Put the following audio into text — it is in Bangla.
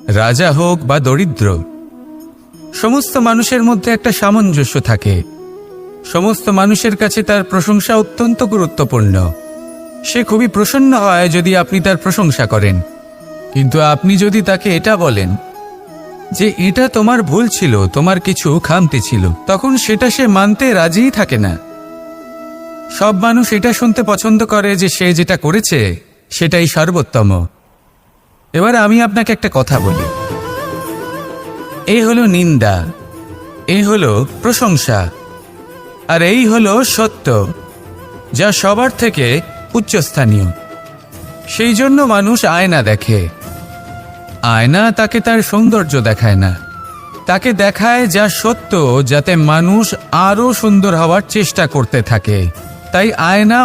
রাজা হোক বা দরিদ্র, সমস্ত মানুষের মধ্যে একটা সামঞ্জস্য থাকে। সমস্ত মানুষের কাছে তার প্রশংসা অত্যন্ত গুরুত্বপূর্ণ। সে খুবই প্রসন্ন হয় যদি আপনি তার প্রশংসা করেন, কিন্তু আপনি যদি তাকে এটা বলেন যে এটা তোমার ভুল ছিল, তোমার কিছু খামতি ছিল, তখন সেটা সে মানতে রাজিই থাকে না। সব মানুষ এটা শুনতে পছন্দ করে যে সে যেটা করেছে সেটাই সর্বোত্তম। এবার আমি আপনাকে একটা কথা বলি, এই হলো নিন্দা, এই হলো প্রশংসা, আর এই হলো সত্য, যা সবার থেকে উচ্চস্থানীয়। সেই জন্য মানুষ আয়না দেখে। আয়না তাকে তার সৌন্দর্য দেখায় না, তাকে দেখায় যা সত্য, যাতে মানুষ আরও সুন্দর হওয়ার চেষ্টা করতে থাকে। তাই আয়না